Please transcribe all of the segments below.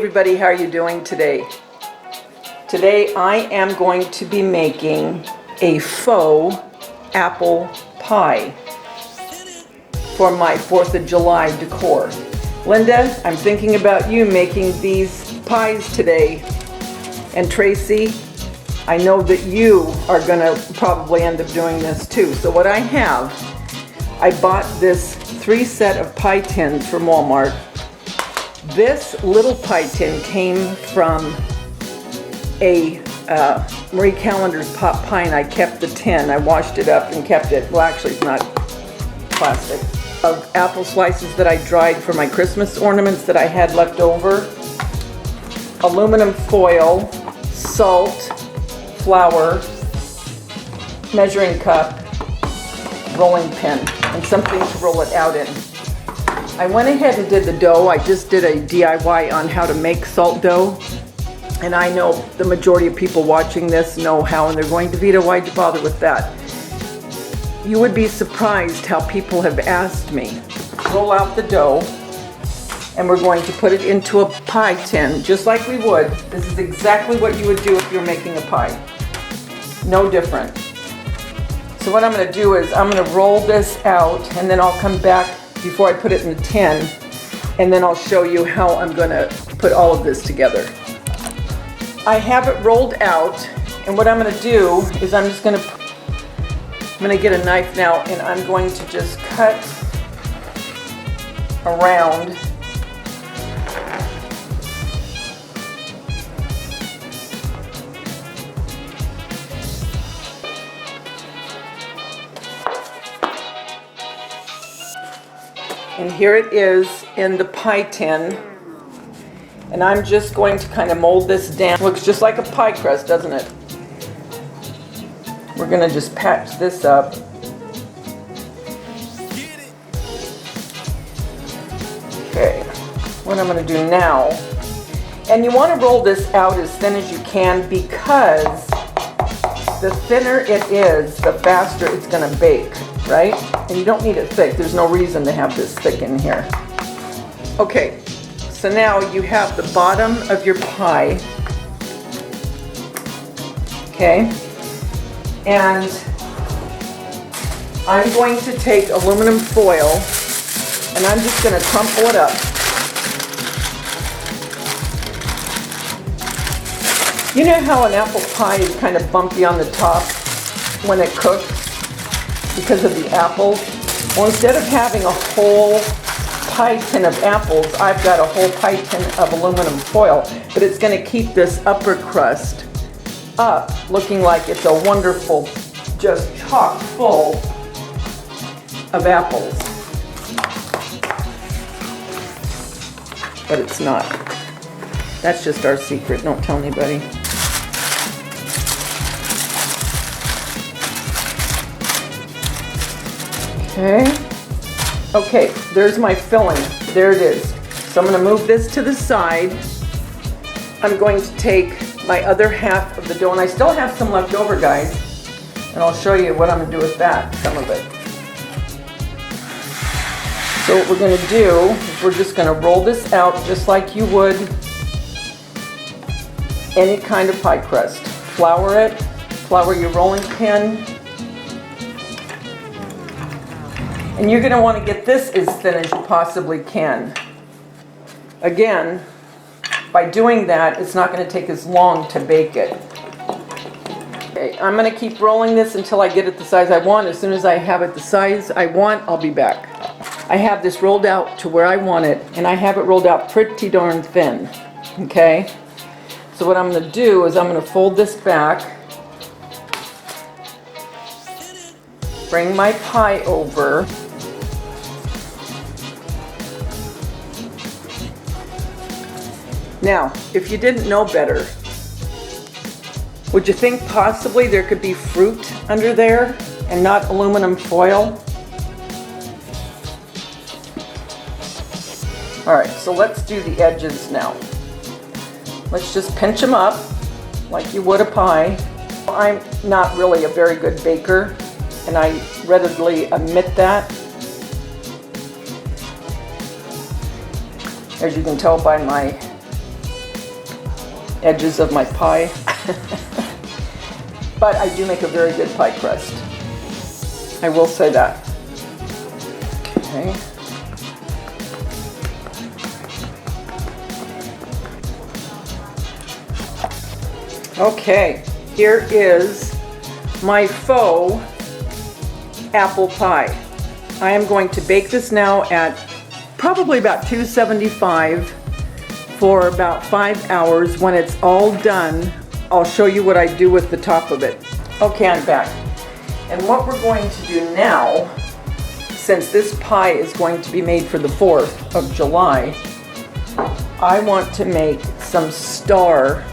everybody, how are you doing today? Today I am going to be making a faux apple pie for my 4th of July decor. Linda, I'm thinking about you making these pies today. And Tracy, I know that you are gonna probably end up doing this too. So what I have, I bought this 3 set of pie tins from Walmart. This little pie tin came from a Marie Callender's pot pie, and I kept the tin. I washed it up and kept it. Well, actually it's not plastic. Of apple slices that I dried for my Christmas ornaments that I had left over. Aluminum foil, salt, flour, measuring cup, rolling pin, and something to roll it out in. I went ahead and did the dough. I just did a DIY on how to make salt dough. And I know the majority of people watching this know how, and they're going, Davita, why'd you bother with that? You would be surprised how people have asked me. Roll out the dough, and we're going to put it into a pie tin, just like we would. This is exactly what you would do if you're making a pie. No different. So what I'm going to do is I'm going to roll this out, and then I'll come back before I put it in the tin, and then I'll show you how I'm going to put all of this together. I have it rolled out, and what I'm going to do is I'm going to get a knife now, and I'm going to just cut around. And here it is in the pie tin. And I'm just going to kind of mold this down. Looks just like a pie crust, doesn't it? We're going to just patch this up. Okay, what I'm going to do now, and you want to roll this out as thin as you can, because the thinner it is, the faster it's going to bake, right? And you don't need it thick. There's no reason to have this thick in here. Okay, so now you have the bottom of your pie. Okay, and I'm going to take aluminum foil, and I'm just going to crumple it up. You know how an apple pie is kind of bumpy on the top when it cooks because of the apples? Well, instead of having a whole pie tin of apples, I've got a whole pie tin of aluminum foil, but it's going to keep this upper crust up looking like it's a wonderful, just chock full of apples. But it's not. That's just our secret. Don't tell anybody. Okay, there's my filling. There it is. So I'm going to move this to the side. I'm going to take my other half of the dough, and I still have some left over, guys, and I'll show you what I'm going to do with that, some of it. So what we're going to do is we're just going to roll this out just like you would any kind of pie crust. Flour it, flour your rolling pin. And you're going to want to get this as thin as you possibly can. Again, by doing that, it's not going to take as long to bake it. Okay, I'm going to keep rolling this until I get it the size I want. As soon as I have it the size I want, I'll be back. I have this rolled out to where I want it, and I have it rolled out pretty darn thin. Okay? So what I'm going to do is I'm going to fold this back, bring my pie over, now, if you didn't know better, would you think possibly there could be fruit under there and not aluminum foil? Alright, so let's do the edges now. Let's just pinch them up like you would a pie. I'm not really a very good baker, and I readily admit that. As you can tell by my edges of my pie. But I do make a very good pie crust. I will say that. Okay. Okay, here is my faux apple pie. I am going to bake this now at probably about 275 for about 5 hours. When it's all done, I'll show you what I do with the top of it. Okay, I'm back. And what we're going to do now, since this pie is going to be made for the 4th of July, I want to make some star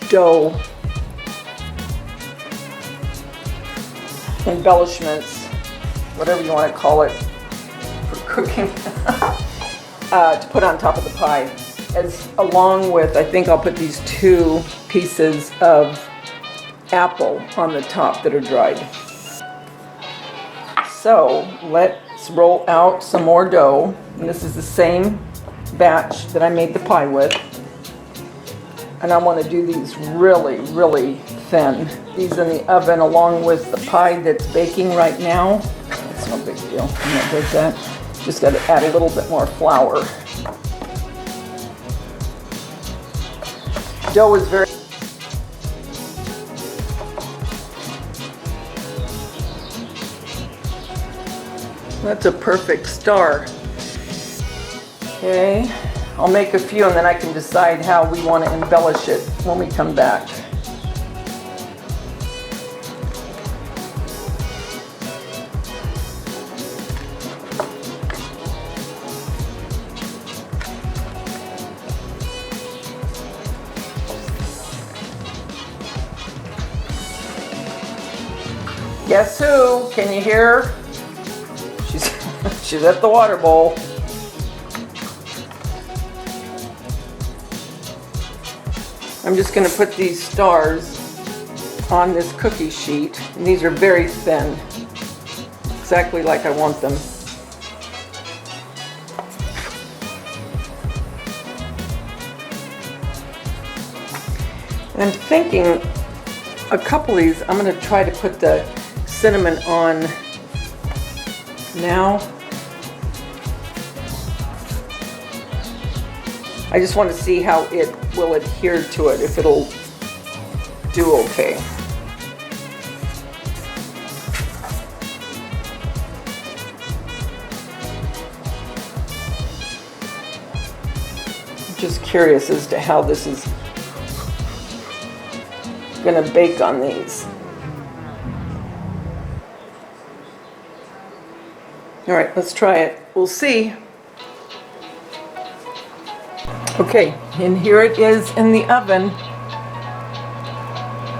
dough embellishments, whatever you want to call it, for cooking, to put on top of the pie. As along with, I think I'll put these 2 pieces of apple on the top that are dried. So let's roll out some more dough. And this is the same batch that I made the pie with. And I want to do these really, really thin. These in the oven along with the pie that's baking right now. It's no big deal. I'm not good at that. Just got to add a little bit more flour. Dough is very... That's a perfect star. Okay. I'll make a few and then I can decide how we want to embellish it when we come back. Guess who? Can you hear her? She's at the water bowl. I'm just going to put these stars on this cookie sheet, and these are very thin, exactly like I want them. And I'm thinking a couple of these, I'm going to try to put the cinnamon on now. I just want to see how it will adhere to it, if it'll do okay. I'm just curious as to how this is going to bake on these. All right, let's try it. We'll see. Okay, and here it is in the oven.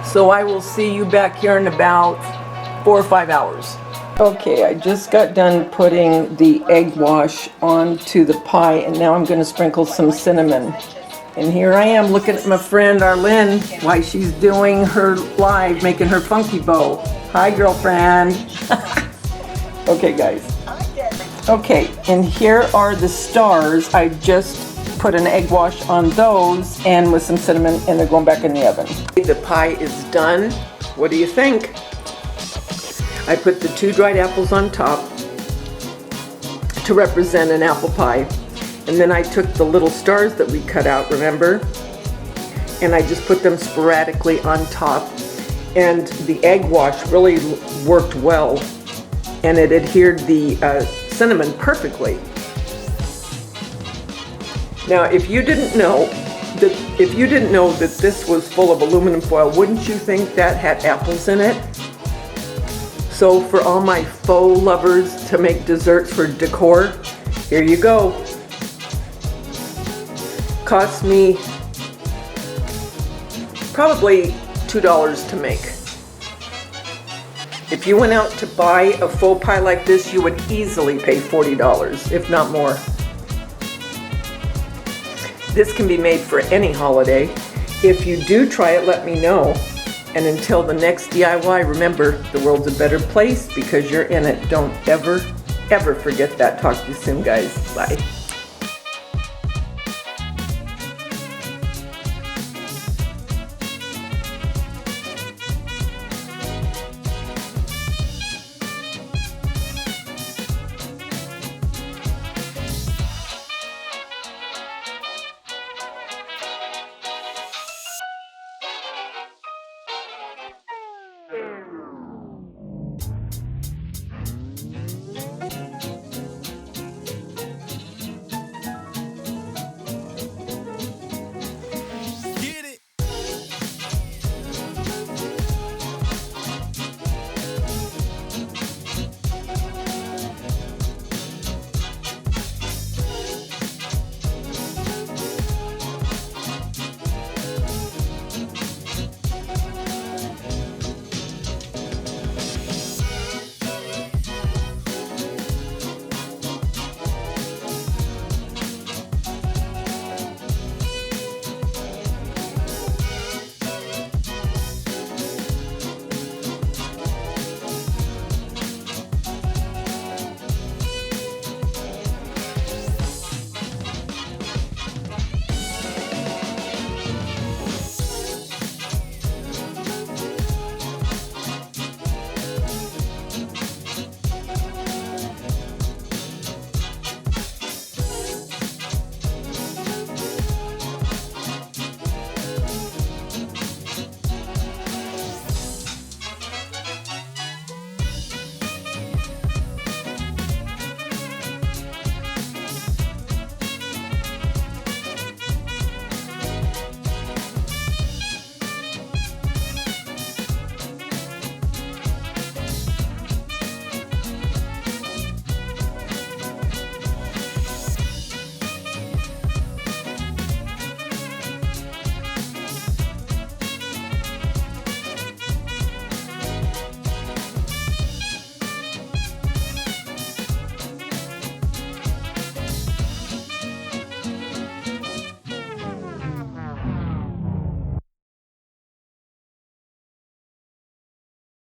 So I will see you back here in about 4 or 5 hours. Okay, I just got done putting the egg wash onto the pie, and now I'm going to sprinkle some cinnamon. And here I am looking at my friend Arlene while she's doing her live, making her funky bow. Hi, girlfriend. Okay, guys. Okay, and here are the stars. I just put an egg wash on those and with some cinnamon, and they're going back in the oven. The pie is done. What do you think? I put the 2 dried apples on top to represent an apple pie. And then I took the little stars that we cut out, remember? And I just put them sporadically on top. And the egg wash really worked well, and it adhered the cinnamon perfectly. Now, if you didn't know that this was full of aluminum foil, wouldn't you think that had apples in it? So for all my faux lovers to make desserts for decor, here you go. Cost me probably $2 to make. If you went out to buy a faux pie like this, you would easily pay $40, if not more. This can be made for any holiday. If you do try it, let me know. And until the next DIY, remember, the world's a better place because you're in it. Don't ever, ever forget that. Talk to you soon, guys. Bye.